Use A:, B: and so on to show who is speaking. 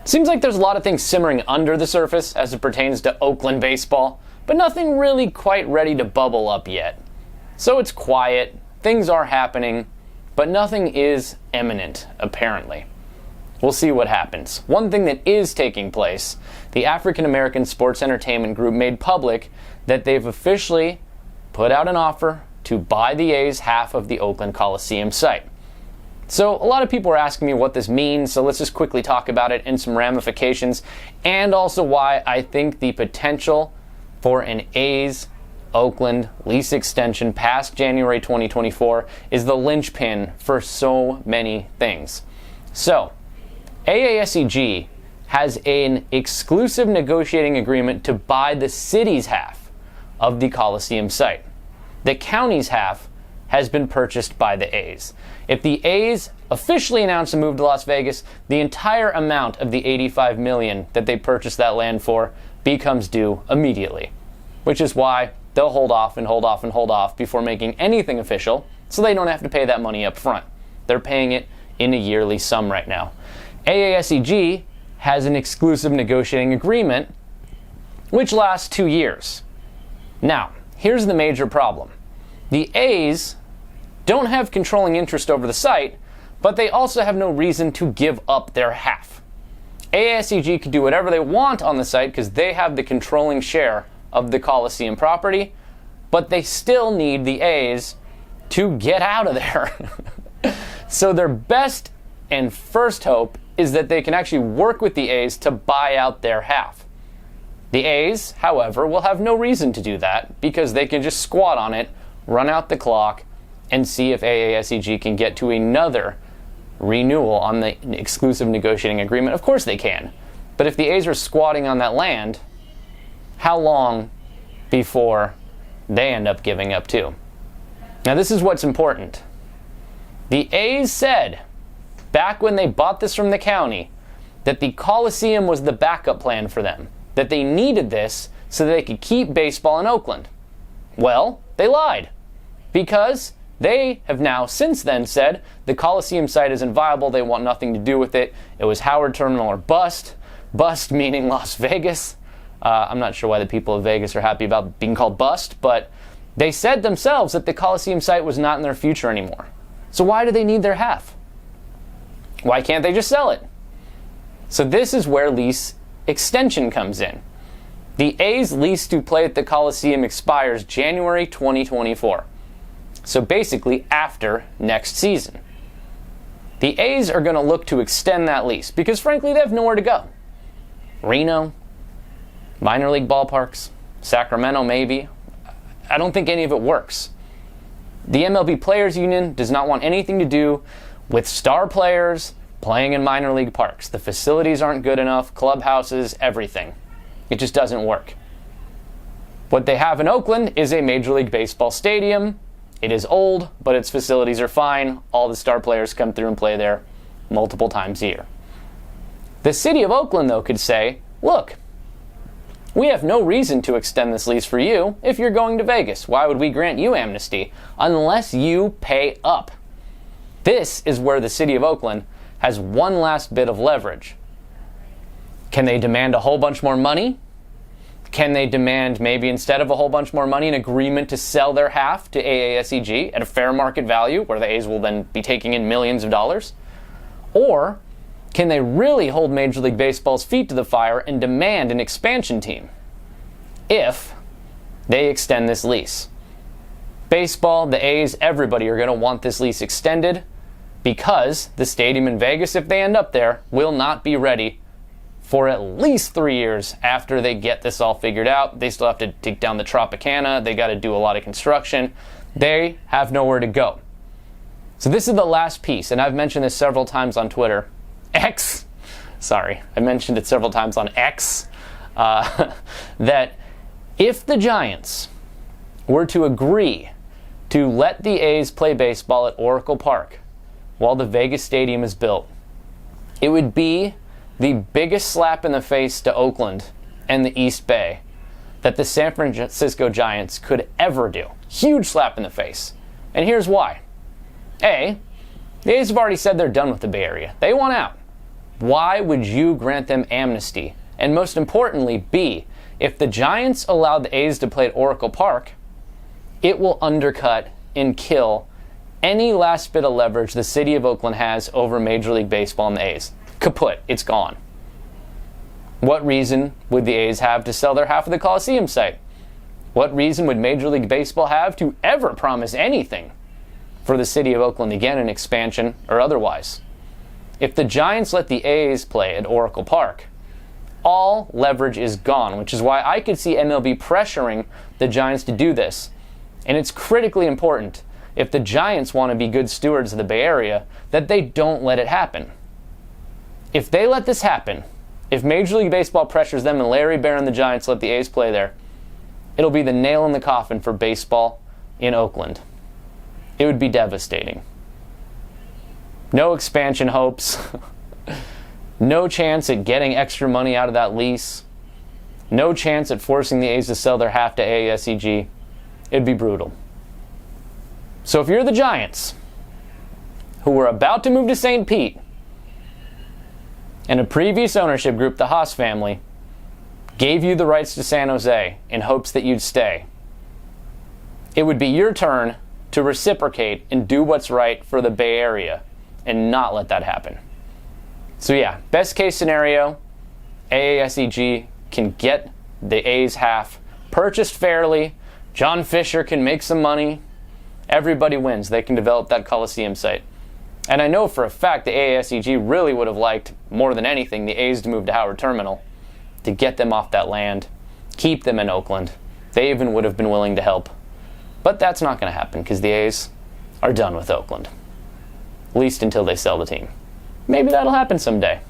A: Seems like there's a lot of things simmering under the surface as it pertains to Oakland baseball, but nothing really quite ready to bubble up yet. So it's quiet, things are happening, but nothing is imminent, apparently. We'll see what happens. One thing that is taking place, the African American Sports Entertainment Group made public that they've officially put out an offer to buy the A's half of the Oakland Coliseum site. So a lot of people are asking me what this means, so let's just quickly talk about it and some ramifications, and also why I think the potential for an A's Oakland lease extension past January 2024 is the linchpin for so many things. So, AASEG has an exclusive negotiating agreement to buy the city's half of the Coliseum site. The county's half has been purchased by the A's. If the A's officially announce a move to Las Vegas, the entire amount of the $85 million that they purchased that land for becomes due immediately, which is why they'll hold off and hold off and hold off before making anything official, so they don't have to pay that money up front. They're paying it in a yearly sum right now. AASEG has an exclusive negotiating agreement which lasts 2 years. Now, here's the major problem. The A's don't have controlling interest over the site, but they also have no reason to give up their half. AASEG can do whatever they want on the site because they have the controlling share of the Coliseum property, but they still need the A's to get out of there. So their best and first hope is that they can actually work with the A's to buy out their half. The A's, however, will have no reason to do that because they can just squat on it, run out the clock, and see if AASEG can get to another renewal on the exclusive negotiating agreement. Of course they can. But if the A's are squatting on that land, how long before they end up giving up too? Now this is what's important. The A's said, back when they bought this from the county, that the Coliseum was the backup plan for them, that they needed this so that they could keep baseball in Oakland. Well, they lied, because they have now since then said the Coliseum site isn't viable, they want nothing to do with it. It was Howard Terminal or bust. Bust meaning Las Vegas. I'm not sure why the people of Vegas are happy about being called bust, but they said themselves that the Coliseum site was not in their future anymore. So why do they need their half? Why can't they just sell it? So this is where lease extension comes in. The A's lease to play at the Coliseum expires January 2024. So basically after next season. The A's are going to look to extend that lease because frankly they have nowhere to go. Reno, minor league ballparks, Sacramento maybe. I don't think any of it works. The MLB Players Union does not want anything to do with star players playing in minor league parks. The facilities aren't good enough, clubhouses, everything. It just doesn't work. What they have in Oakland is a Major League Baseball stadium. It is old, but its facilities are fine. All the star players come through and play there multiple times a year. The city of Oakland, though, could say, look, we have no reason to extend this lease for you if you're going to Vegas. Why would we grant you amnesty unless you pay up? This is where the city of Oakland has one last bit of leverage. Can they demand a whole bunch more money? Can they demand maybe instead of a whole bunch more money an agreement to sell their half to AASEG at a fair market value where the A's will then be taking in millions of dollars? Or can they really hold Major League Baseball's feet to the fire and demand an expansion team if they extend this lease? Baseball, the A's, everybody are going to want this lease extended because the stadium in Vegas, if they end up there, will not be ready for at least 3 years after they get this all figured out. They still have to take down the Tropicana. They got to do a lot of construction. They have nowhere to go. So this is the last piece, and I've mentioned this several times on Twitter. I mentioned it several times on X, that if the Giants were to agree to let the A's play baseball at Oracle Park while the Vegas Stadium is built, it would be the biggest slap in the face to Oakland and the East Bay that the San Francisco Giants could ever do. Huge slap in the face. And here's why. A, the A's have already said they're done with the Bay Area. They want out. Why would you grant them amnesty? And most importantly, B, if the Giants allow the A's to play at Oracle Park, it will undercut and kill any last bit of leverage the city of Oakland has over Major League Baseball and the A's. Kaput. It's gone. What reason would the A's have to sell their half of the Coliseum site? What reason would Major League Baseball have to ever promise anything for the city of Oakland again in expansion or otherwise? If the Giants let the A's play at Oracle Park, all leverage is gone, which is why I could see MLB pressuring the Giants to do this. And it's critically important, if the Giants want to be good stewards of the Bay Area, that they don't let it happen. If they let this happen, if Major League Baseball pressures them and Larry Baer and the Giants let the A's play there, it'll be the nail in the coffin for baseball in Oakland. It would be devastating. No expansion hopes. No chance at getting extra money out of that lease. No chance at forcing the A's to sell their half to AASEG. It'd be brutal. So if you're the Giants, who were about to move to St. Pete, and a previous ownership group, the Haas family, gave you the rights to San Jose in hopes that you'd stay, it would be your turn to reciprocate and do what's right for the Bay Area and not let that happen. So yeah, best case scenario, AASEG can get the A's half purchased fairly. John Fisher can make some money. Everybody wins. They can develop that Coliseum site. And I know for a fact the AASEG really would have liked, more than anything, the A's to move to Howard Terminal to get them off that land, keep them in Oakland. They even would have been willing to help. But that's not going to happen because the A's are done with Oakland. At least until they sell the team. Maybe that'll happen someday.